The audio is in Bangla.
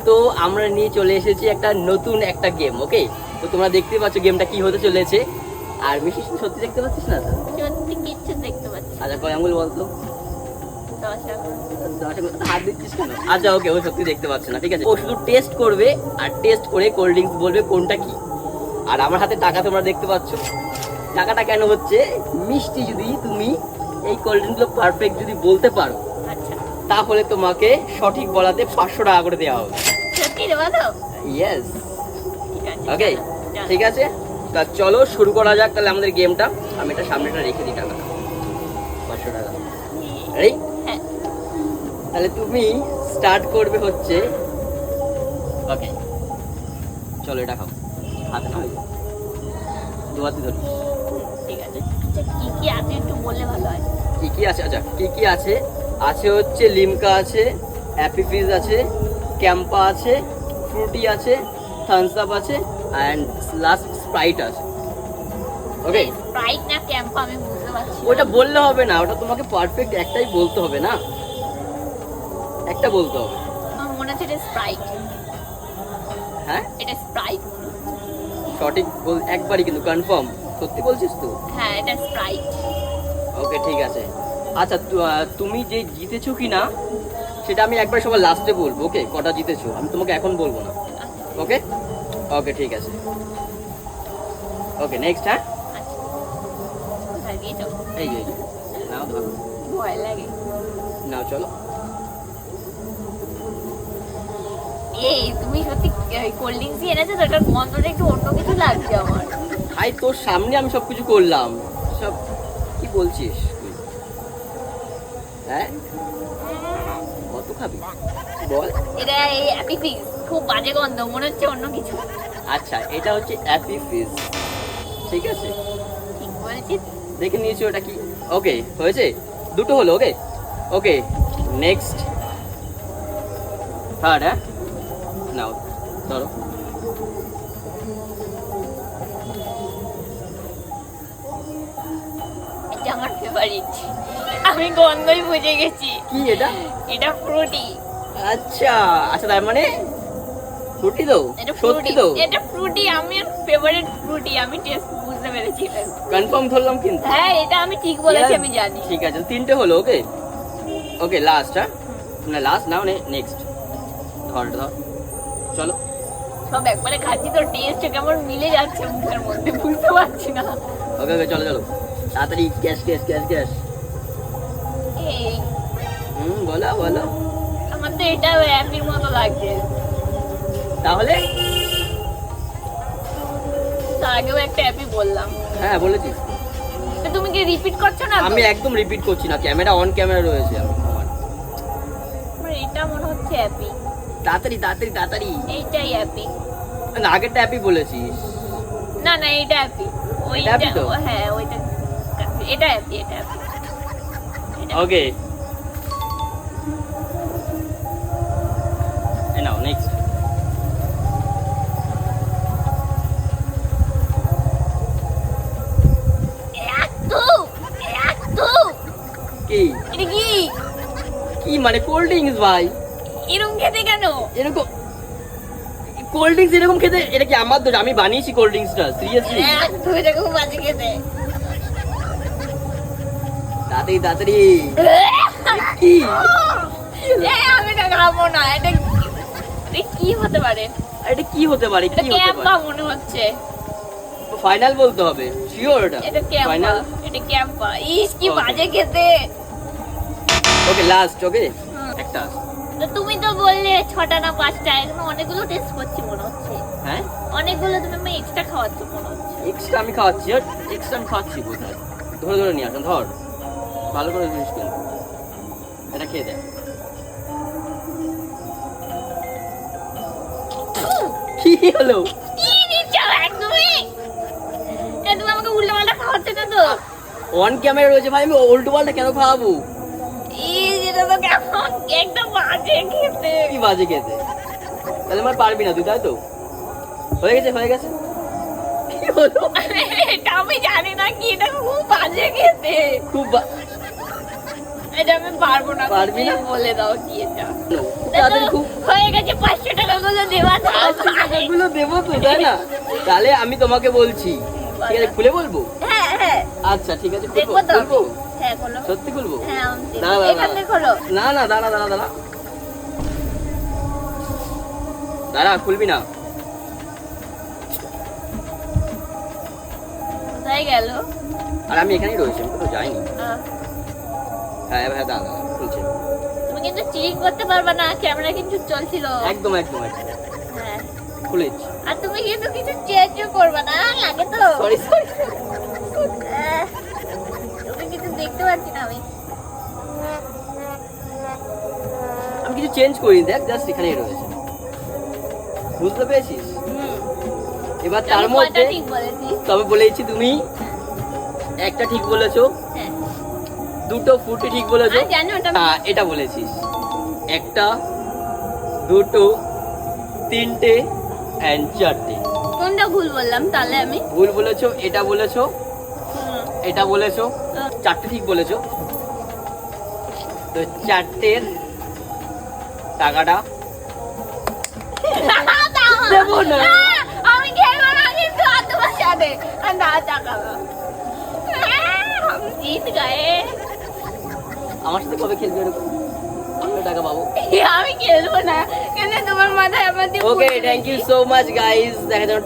তো আমরা নিয়ে চলে এসেছি একটা নতুন একটা গেম। ওকে, তো তোমরা দেখতে পাচ্ছ গেমটা কি হতে চলেছে। আর বেশি সত্যি দেখতে পাচ্ছিস না? সত্যি কিচ্ছু দেখতে পাচ্ছি না। আচ্ছা কয় আঙ্গুল বলতো? 10 আঙ্গুল। হাত দিচ্ছিস কেন? আচ্ছা ওকে, ও সত্যি দেখতে পাচ্ছে না, ঠিক আছে। ও শুধু টেস্ট করবে, আর টেস্ট করে কোল্ড ড্রিঙ্কস বলবে কোনটা কি। আর আমার হাতে টাকা তোমরা দেখতে পাচ্ছ। টাকাটা কেন হচ্ছে, মিষ্টি যদি তুমি এই কোল্ড ড্রিঙ্কগুলো পারফেক্ট যদি বলতে পারো, আচ্ছা তাহলে তোমাকে সঠিক বলাতে 500 টাকা করে দেওয়া হবে। সত্যি দেবা তো? ইয়েস, ঠিক আছে। ওকে ঠিক আছে। তা চলো শুরু করা যাক তাহলে আমাদের গেমটা। আমি এটা সামনেটা রেখে দিই, টাকা 500 টাকা। রেডি? হ্যাঁ। তাহলে তুমি স্টার্ট করবে হচ্ছে। ওকে চলো, এটা খাও, হাতে না দু হাতে ধরিস। ঠিক আছে। আচ্ছা কি কি আছে একটু বললে ভালো হয়। কি কি আছে? আচ্ছা কি কি আছে, আছে হচ্ছে লিমকা আছে, হ্যাপি ফিজ আছে, ক্যাম্পা আছে, ফ্রুটি আছে, থামস আপ আছে, অ্যান্ড লাস্ট স্প্রাইট আছে। ওকে, স্প্রাইট না ক্যাম্পা আমি বুঝতে পারছি না। ওটা বললে হবে না, ওটা তোমাকে পারফেক্ট একটাই বলতে হবে না, একটা বলতে হবে। আমার মনে হচ্ছে এটা স্প্রাইট। হ্যাঁ এটা স্প্রাইট। সঠিক বল একবারই, কিন্তু কনফার্ম সত্যি বলছিস তো? হ্যাঁ এটা স্প্রাইট। ওকে ঠিক আছে। আচ্ছা তুমি যে জিতেছো কি না সেটা আমি একবার সবার লাস্টে বলবো। ওকে, কটা জিতেছো আমি তোমাকে এখন বলবো না। ওকে ওকে ঠিক আছে। Okay next. হ্যাঁ আচ্ছা কোথায় দিয়েছো? এই যে নাও, ধরো, ভয় লাগে। নাও চলো। এই তুমি সত্যি কোল্ড ড্রিঙ্কস এনেছো তো? এটার গন্ধটা একটু অন্য কিছু লাগছে আমার। হাই, তোর সামনে আমি সবকিছু করলাম, সব কি বলছিস তুই? হ্যাঁ কত খাবি বল? এটা এই হ্যাপি ফিজ, খুব বাজে গন্ধ, মনে হচ্ছে অন্য কিছু। আচ্ছা এটা হচ্ছে হ্যাপি ফিজ, ঠিক আছে, ঠিক বলছিস। দেখে নিয়েছি ওটা কি। ওকে হয়েছে, দুটো হলো। ওকে ওকে নেক্সট, থার্ড। হ্যাঁ নাও ধরো। এটা আমার ফেভারিট, আমি গন্ধই বুঝে গেছি। কি এটা? এটা ফ্রুটি। আচ্ছা আচ্ছা, তার মানে ফ্রুটি তো? এটা সত্যি ফ্রুটি, তো? এটা ফ্রুটি, আমার ফেভারিট ফ্রুটি। আমি টেস্ট বুঝতে পেরেছি এটা। কনফার্ম ধরলাম কিন্তু। হ্যাঁ এটা আমি ঠিক বলেছি, আমি জানি। ঠিক আছে, তিনটে হলো। ওকে ওকে লাস্ট। হ্যাঁ না লাস্ট না, মানে নেক্সট। ধর ধর চলো। সব একবারে খাচ্ছি তো টেস্ট কেমন মিলে যাচ্ছে মুখের মধ্যে, বুঝতে পারছি না। ওকে ওকে চলো চলো তাড়াতাড়ি, ক্যাশ ক্যাশ ক্যাশ ক্যাশ। এই বলো বলো। আমার তো এটা হ্যাপির মতো লাগছে। তাহলে তার আগেও একটা হ্যাপি বললাম। হ্যাঁ বলেছিস। তো তুমি কি রিপিট করছো না তো? আমি একদম রিপিট করছি না, ক্যামেরা অন ক্যামেরা রয়েছে আমার। আমার এটা মনে হচ্ছে হ্যাপি। তাড়াতাড়ি তাড়াতাড়ি তাড়াতাড়ি। এইটাই হ্যাপি। না আগেরটা হ্যাপি বলেছিস। না না এটা হ্যাপি। ওইটা happy তো? হ্যাঁ ওইটা, এটা হ্যাপি, এটা হ্যাপি। ওকে নাও নেক্সট। কি এটা কি? কি মানে কোল্ড ড্রিঙ্কস ভাই? এরকম খেতে কেন? এরকম কোল্ড ড্রিঙ্কস এরকম খেতে? এটা কি আমার দোষ? আমি বানিয়েছি কোল্ড ড্রিঙ্কসটা, সিরিয়াসলি। তুমি এটা খুব বাজে খেতে। তাড়াতাড়ি তাড়াতাড়ি। কি আমি না খাবো না। এটা কি হতে পারে? এটা কি হতে পারে? এটা কি হতে ক্যাম্পা পারে? মনে হচ্ছে। ফাইনাল বলতে হবে, শিওর? এটা ক্যাম্পা, ফাইনাল। এটা ক্যাম্পা। ইস কি Okay. বাজে খেতে। Okay last. ওকে একটা। তো তুমি তো বললে 6টা না 5টা, এখন অনেকগুলো টেস্ট করছি মনে হচ্ছে। হ্যাঁ অনেকগুলো তুমি আমি এক্সট্রা খাওয়াচ্ছ মনে হচ্ছে। এক্সট্রা আমি খাওয়াচ্ছি, আর এক্সট্রা আমি খাওয়াচ্ছি কোথায়? ধরে ধরে নিয়ে আসুন, ধর ভালো করে জিনিস কিন্তু। এটা খেয়ে দেয়। কি হলো? কি দিচ্ছ একদমই? এ তুমি আমাকে উল্টোপাল্টা খাওয়াচ্ছ না তো? অন ক্যামেরা রয়েছে ভাই, আমি উল্টো পাল্টা কেন খাওয়াবো? ইস এটা তো কেমন একদম বাজে খেতে। কি বাজে খেতে? তাহলে আমার পারবি না তুই, তাই তো? হয়ে গেছে হয়ে গেছে। কি হলো? এটা আমি জানি না কি, এটা খুব বাজে খেতে। খুব এটা আমি পারবো না। পারবি না? তুমি বলে দাও কি এটা। তাড়াতাড়ি খুব। হয়ে গেছে 500 টাকা দেবো তো, তাই না? তাহলে আমি তোমাকে বলছি, ঠিক আছে? খুলে বলবো? হ্যাঁ হ্যাঁ আচ্ছা ঠিক আছে, খুলবো দেখবো তো আমি। খুলবো হ্যাঁ খোলো। সত্যি খুলবো? হ্যাঁ আমি দেখবো। দাঁড়া, দাঁড়া, এখান থেকে খোলো। না না দাঁড়া দাঁড়া দাঁড়া দাঁড়া, খুলবি না? কোথায় গেল? আর আমি এখানেই রয়েছি, আমি কোথাও যাইনি। হ্যাঁ এবার দাঁড়া দাঁড়া, খুলছে। তুমি কিন্তু চিটিং করতে পারবে না, ক্যামেরা কিন্তু চলছিল। একদম একদম একদম হ্যাঁ খুলেছি। আর তুমি কিন্তু কিছু চেঞ্জও করবে না, লাগে তো। সরি সরি, তুমি কিছু দেখতে পাচ্ছি না আমি। আমি কিছু চেঞ্জ করিনি, দেখ জাস্ট এখানেই রয়েছে, বুঝতে পেরেছিস? হুম। এবার তার আমি মধ্যে কয়টা ঠিক বলেছি? তবে বলেছি তুমি একটা ঠিক বলেছো, হ্যাঁ দুটো ফুটি ঠিক বলেছো। আমি জানি ওটা। হ্যাঁ এটা বলেছিস, একটা দুটো তিনটে and চারটে। কোনটা ভুল বললাম তাহলে আমি? ভুল বলেছো, এটা বলেছো, হুম। এটা বলেছো, চারটে ঠিক বলেছো। তো চারটের টাকাটা দেবো না। আমি খেলবো না কিন্তু আর তোমার সাথে আর না টাকাবো। আমি জিত গায়ে। আমার সাথে কবে খেলবে এরকম? আমিও টাকা পাবো। আমি খেলবো না কেন তোমার মাথায় আমার দিয়ে okay, thank you so much guys, দেখা যাবে।